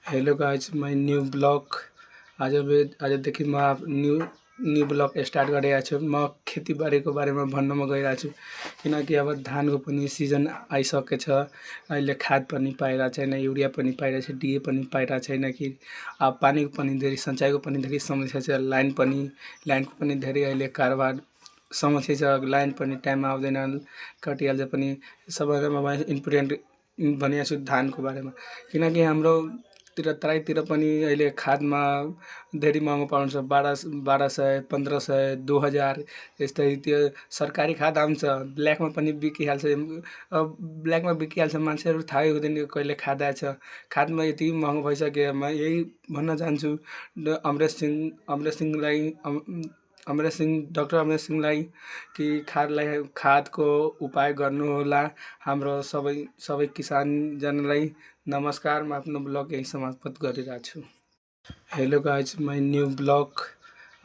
Hello guys my new blog आजदेखि म new new blog start गरिरहेको छु। म खेतीबारीको बारेमा भन्न गइरहेको छु किनकि अब धानको पनि सिजन आइसकेछ। अहिले खाद पनि पाइरहेको छैन, युरिया पनि पाइरहेको छ, डिए पनि पाइरहेको छैन कि अब पानीको पनि धेरै सिँचाइको पनि धेरै समस्या छ। लाइनको पनि धेरै अहिले कारोबार समस्या छ। लाइन पनि टाइममा आउँदैन, कटिहाल्छ पनि। सबैभन्दा म इम्पोर्टेन्ट भनिरहेको छु धानको बारेमा किनकि हाम्रो तराईतिर पनि अहिले खादमा धेरै महँगो पाउँछ। 1200, 1500, 2000 यस्तै। त्यो सरकारी खाद आउँछ, ब्ल्याकमा पनि बिकिहाल्छ। अब ब्ल्याकमा बिकिहाल्छ, मान्छेहरू थाहै हुँदैन कहिले खाद आएछ। खादमा यति महँगो भइसक्यो। म यही भन्न चाहन्छु डाक्टर अमरेश सिंहलाई कि खादको उपाय गर्नुहोला। हाम्रो सबै किसानजनलाई नमस्कार। म आफ्नो ब्लग यही समाप्त गरिरहेको छु। Hello guys my new blog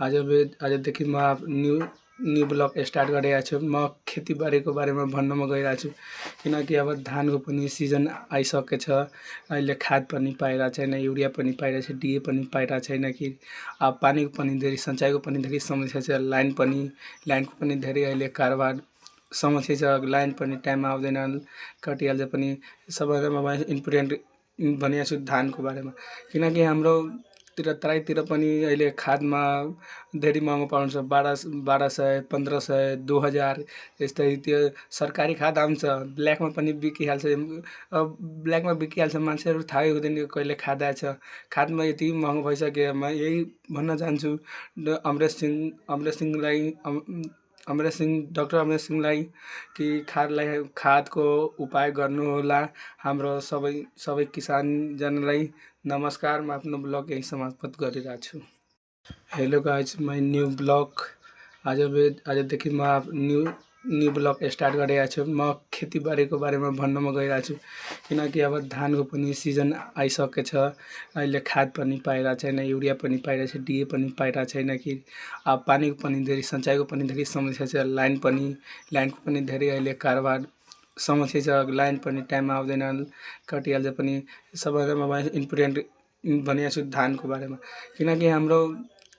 आजदेखि म न्यू ब्लग स्टार्ट गरिरहेको छु। म खेतीबारीको बारेमा भन्न गइरहेको छु किनकि अब धानको पनि सिजन आइसकेछ। अहिले खाद पनि पाइरहेको छैन, युरिया पनि पाइरहेको छ, डिए पनि पाइरहेको छैन कि अब पानीको पनि धेरै सिँचाइको पनि धेरै समस्या छ। लाइनको पनि धेरै अहिले कारोबार समस्या छ। लाइन पनि टाइममा आउँदैन, कटिहाल्छ पनि। सबैभन्दा म इम्पोर्टेन्ट भनिरहेको छु धानको बारेमा किनकि हाम्रो तराईतिर पनि अहिले खादमा धेरै महँगो पाउँछ। 1200, 1500, 2000 यस्तै। त्यो सरकारी खाद आउँछ, ब्ल्याकमा पनि बिकिहाल्छ। अब ब्ल्याकमा बिकिहाल्छ, मान्छेहरू थाहै हुँदैन कहिले खाद आएछ। खादमा यति महँगो भइसक्यो। म यही भन्न चाहन्छु डाक्टर अमरेश सिंहलाई कि खादको उपाय गर्नुहोला। हाम्रो सबै किसानजनलाई नमस्कार। म आफ्नो ब्लग यही समाप्त गरिरहेको छु। Hello guys my new blog आजदेखि म न्यू ब्लग स्टार्ट गरिरहेको छु। म खेतीबारीको बारेमा भन्न गइरहेको छु किनकि अब धानको पनि सिजन आइसकेछ। अहिले खाद पनि पाइरहेको छैन, युरिया पनि पाइरहेको छ, डिए पनि पाइरहेको छैन कि अब पानीको पनि धेरै सिँचाइको पनि धेरै समस्या छ। लाइनको पनि धेरै अहिले कारोबार समस्या छ। लाइन पनि टाइममा आउँदैन, कटिहाल्छ पनि। सबैभन्दा म इम्पोर्टेन्ट भनिरहेको छु धानको बारेमा किनकि हाम्रो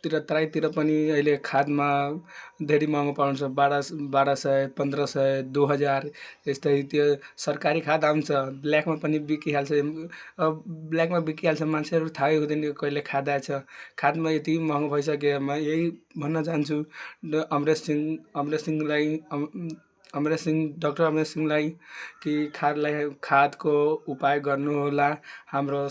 तराईतिर पनि अहिले खादमा धेरै महँगो पाउँछ। 1200, 1500, 2000 यस्तै। त्यो सरकारी खाद आउँछ, ब्ल्याकमा पनि बिकिहाल्छ। अब ब्ल्याकमा बिकिहाल्छ, मान्छेहरू थाहै हुँदैन कहिले खाद आएछ। खादमा यति महँगो भइसक्यो। म यही भन्न चाहन्छु डाक्टर अमरेश सिंहलाई कि खादको उपाय गर्नुहोला। हाम्रो